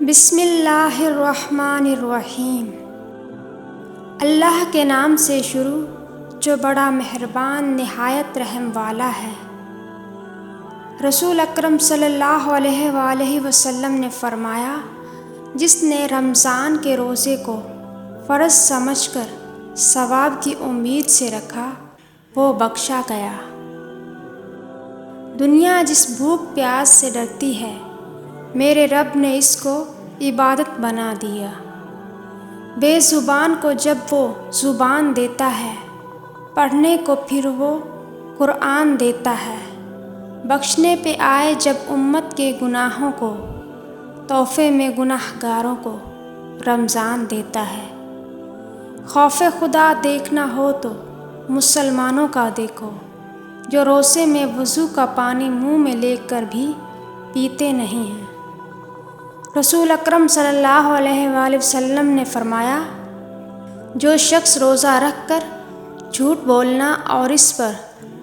بسم اللہ الرحمن الرحیم۔ اللہ کے نام سے شروع جو بڑا مہربان نہایت رحم والا ہے۔ رسول اکرم صلی اللہ علیہ وآلہ وسلم نے فرمایا، جس نے رمضان کے روزے کو فرض سمجھ کر ثواب کی امید سے رکھا وہ بخشا گیا۔ دنیا جس بھوک پیاس سے ڈرتی ہے، میرے رب نے اس کو عبادت بنا دیا۔ بے زبان کو جب وہ زبان دیتا ہے، پڑھنے کو پھر وہ قرآن دیتا ہے۔ بخشنے پہ آئے جب امت کے گناہوں کو، تحفے میں گناہ گاروں کو رمضان دیتا ہے۔ خوف خدا دیکھنا ہو تو مسلمانوں کا دیکھو، جو روزے میں وضو کا پانی منہ میں لے کر بھی پیتے نہیں ہیں۔ رسول اکرم صلی اللہ علیہ وآلہ وسلم نے فرمایا، جو شخص روزہ رکھ کر جھوٹ بولنا اور اس پر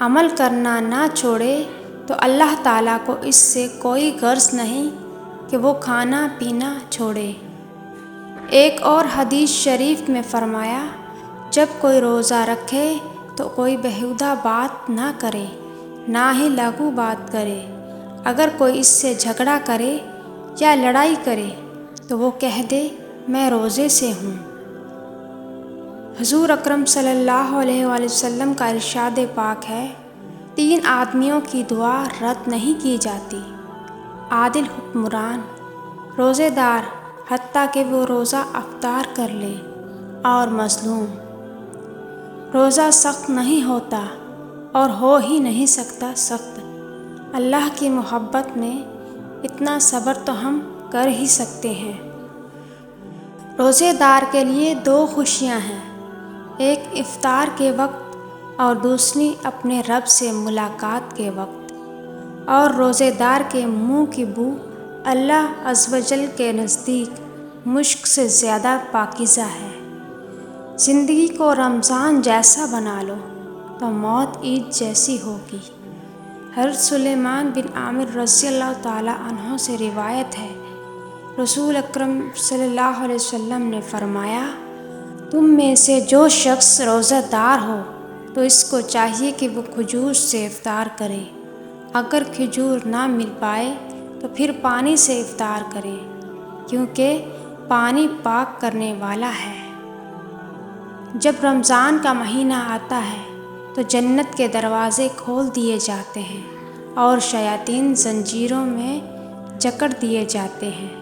عمل کرنا نہ چھوڑے تو اللہ تعالیٰ کو اس سے کوئی غرض نہیں کہ وہ کھانا پینا چھوڑے۔ ایک اور حدیث شریف میں فرمایا، جب کوئی روزہ رکھے تو کوئی بیہودہ بات نہ کرے، نہ ہی لغو بات کرے۔ اگر کوئی اس سے جھگڑا کرے یا لڑائی کرے تو وہ کہہ دے میں روزے سے ہوں۔ حضور اکرم صلی اللہ علیہ وآلہ وسلم کا ارشاد پاک ہے، 3 آدمیوں کی دعا رد نہیں کی جاتی: عادل حکمران، روزے دار حتیٰ کہ وہ روزہ افطار کر لے، اور مظلوم۔ روزہ سخت نہیں ہوتا اور ہو ہی نہیں سکتا سخت۔ اللہ کی محبت میں اتنا صبر تو ہم کر ہی سکتے ہیں۔ روزے دار کے لیے 2 خوشیاں ہیں، ایک افطار کے وقت اور دوسری اپنے رب سے ملاقات کے وقت۔ اور روزے دار کے منہ کی بو اللہ عز و جل کے نزدیک مشک سے زیادہ پاکیزہ ہے۔ زندگی کو رمضان جیسا بنا لو تو موت عید جیسی ہوگی۔ حضرت سلیمان بن عامر رضی اللہ تعالیٰ عنہ سے روایت ہے، رسول اکرم صلی اللہ علیہ وسلم نے فرمایا، تم میں سے جو شخص روزہ دار ہو تو اس کو چاہیے کہ وہ کھجور سے افطار کرے۔ اگر کھجور نہ مل پائے تو پھر پانی سے افطار کرے، کیونکہ پانی پاک کرنے والا ہے۔ جب رمضان کا مہینہ آتا ہے تو جنت کے دروازے کھول دیے جاتے ہیں اور شیاطین زنجیروں میں جکڑ دیے جاتے ہیں۔